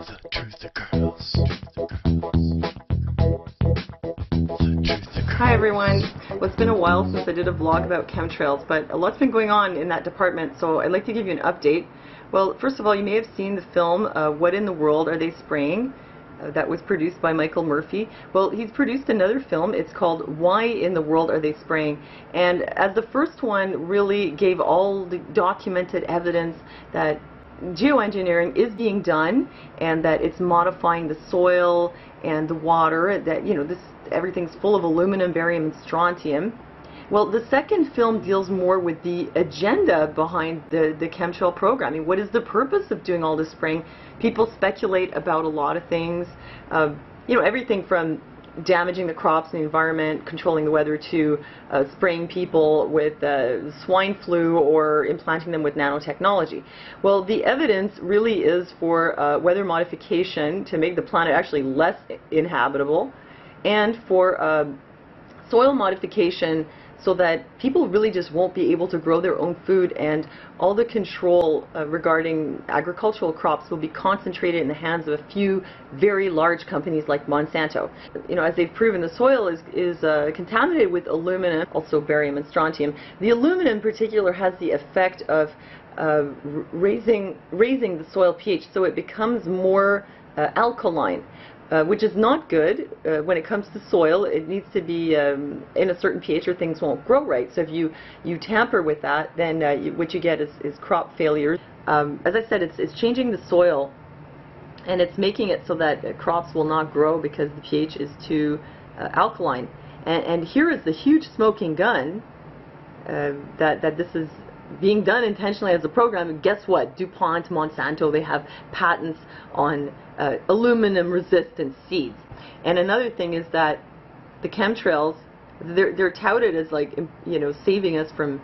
Hi everyone. Well, it's been a while since I did a vlog about chemtrails, but a lot's been going on in that department, so I'd like to give you an update. Well, first of all, you may have seen the film, What in the World Are They Spraying? That was produced by Michael Murphy. Well, he's produced another film. It's called Why in the World Are They Spraying? And as the first one really gave all the documented evidence that geoengineering is being done and that it's modifying the soil and the water, that, you know, everything's full of aluminum, barium, and strontium. Well, the second film deals more with the agenda behind the chemtrail programming. What is the purpose of doing all this spraying? People speculate about a lot of things, you know, everything from damaging the crops and the environment, controlling the weather, to spraying people with swine flu or implanting them with nanotechnology. Well, the evidence really is for weather modification to make the planet actually less inhabitable, and for soil modification so that people really just won't be able to grow their own food, and all the control regarding agricultural crops will be concentrated in the hands of a few very large companies like Monsanto. You know, as they've proven, the soil is contaminated with aluminum, also barium and strontium. The aluminum in particular has the effect of raising the soil pH, so it becomes more alkaline. Which is not good when it comes to soil. It needs to be in a certain pH or things won't grow right. So if you tamper with that, then what you get is crop failures. As I said, it's changing the soil, and it's making it so that crops will not grow because the pH is too alkaline. And here is the huge smoking gun that this is being done intentionally as a program. And guess what? DuPont, Monsanto, they have patents on aluminum resistant seeds. And another thing is that the chemtrails, they're touted as, like, you know, saving us from,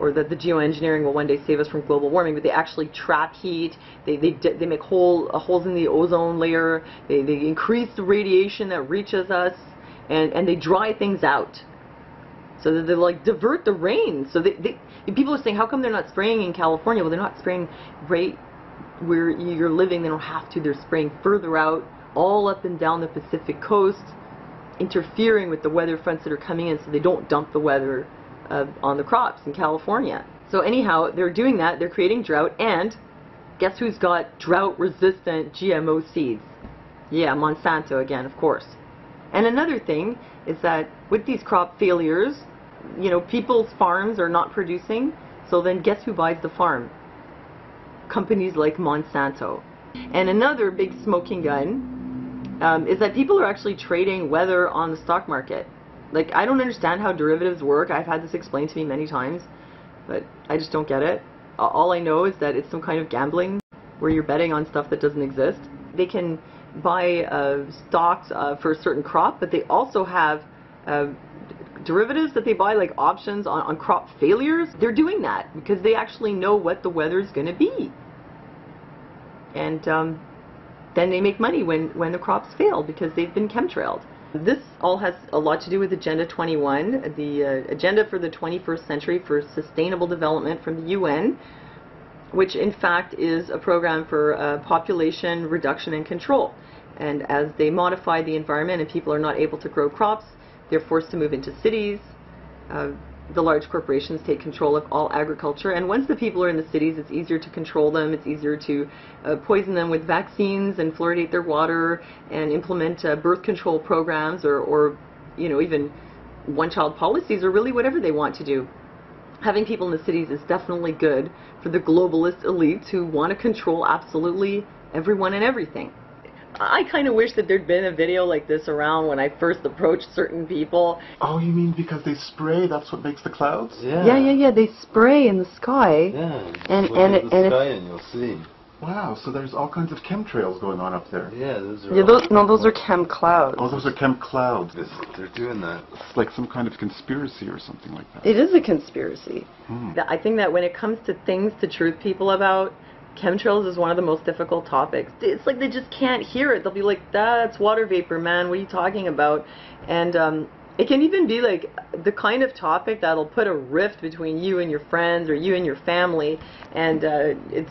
or that the geoengineering will one day save us from global warming, but they actually trap heat, they make holes in the ozone layer, they increase the radiation that reaches us, and they dry things out. So that they, like, divert the rain. So people are saying, how come they're not spraying in California? Well, they're not spraying right where you're living. They don't have to. They're spraying further out, all up and down the Pacific coast, interfering with the weather fronts that are coming in, so they don't dump the weather on the crops in California. So anyhow, they're doing that. They're creating drought. And guess who's got drought-resistant GMO seeds? Yeah, Monsanto again, of course. And another thing is that with these crop failures, you know, people's farms are not producing, so then guess who buys the farm? Companies like Monsanto. And another big smoking gun is that people are actually trading weather on the stock market. Like, I don't understand how derivatives work. I've had this explained to me many times, but I just don't get it. All I know is that it's some kind of gambling where you're betting on stuff that doesn't exist. They can buy stocks for a certain crop, but they also have derivatives that they buy, like options on crop failures. They're doing that because they actually know what the weather's going to be. And then they make money when the crops fail because they've been chemtrailed. This all has a lot to do with Agenda 21, the Agenda for the 21st Century for Sustainable Development from the UN, which in fact is a program for population reduction and control. And as they modify the environment and people are not able to grow crops, they're forced to move into cities. The large corporations take control of all agriculture, and once the people are in the cities, it's easier to control them. It's easier to poison them with vaccines and fluoridate their water and implement birth control programs, or you know, even one-child policies, or really whatever they want to do. Having people in the cities is definitely good for the globalist elites who want to control absolutely everyone and everything. I kind of wish that there'd been a video like this around when I first approached certain people. Oh, you mean because they spray, that's what makes the clouds? Yeah. They spray in the sky. Yeah. And look at the sky and you'll see. Wow, so there's all kinds of chemtrails going on up there. Yeah, those are those are chem clouds. Oh, those are chem clouds. They're doing that. It's like some kind of conspiracy or something like that. It is a conspiracy. Hmm. I think that when it comes to things to truth people about, chemtrails is one of the most difficult topics. It's like they just can't hear it. They'll be like, that's water vapor, man. What are you talking about? And it can even be like the kind of topic that'll put a rift between you and your friends or you and your family. And it's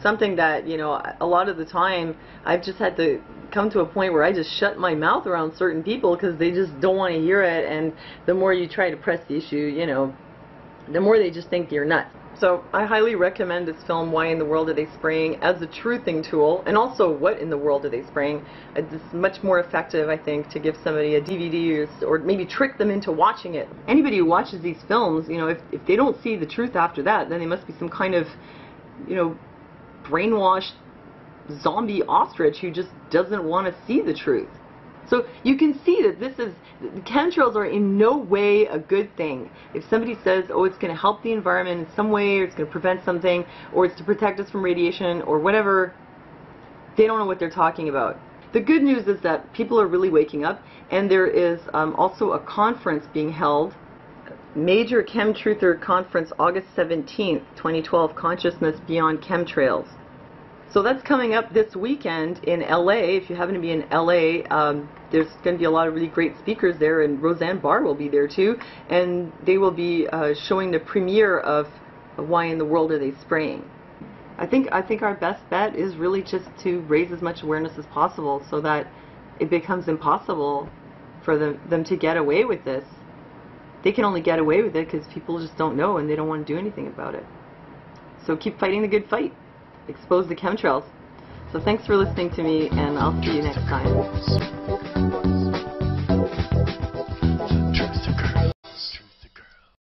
something that, you know, a lot of the time I've just had to come to a point where I just shut my mouth around certain people because they just don't want to hear it, and the more you try to press the issue, you know, the more they just think you're nuts. So I highly recommend this film, Why in the World Are They Spraying, as a truthing tool, and also What in the World Are They Spraying. It's much more effective, I think, to give somebody a DVD or maybe trick them into watching it. Anybody who watches these films, you know, if they don't see the truth after that, then they must be some kind of, you know, brainwashed zombie ostrich who just doesn't want to see the truth. So you can see that chemtrails are in no way a good thing. If somebody says, oh, it's going to help the environment in some way, or it's going to prevent something, or it's to protect us from radiation, or whatever, they don't know what they're talking about. The good news is that people are really waking up, and there is also a conference being held, Major Chemtruther Conference, August 17th, 2012, Consciousness Beyond Chemtrails. So that's coming up this weekend in LA. If you happen to be in LA, there's going to be a lot of really great speakers there, and Roseanne Barr will be there too, and they will be showing the premiere of Why in the World Are They Spraying. I think our best bet is really just to raise as much awareness as possible so that it becomes impossible for them to get away with this. They can only get away with it because people just don't know and they don't want to do anything about it. So keep fighting the good fight. Expose the chemtrails. So thanks for listening to me, and I'll see you next time.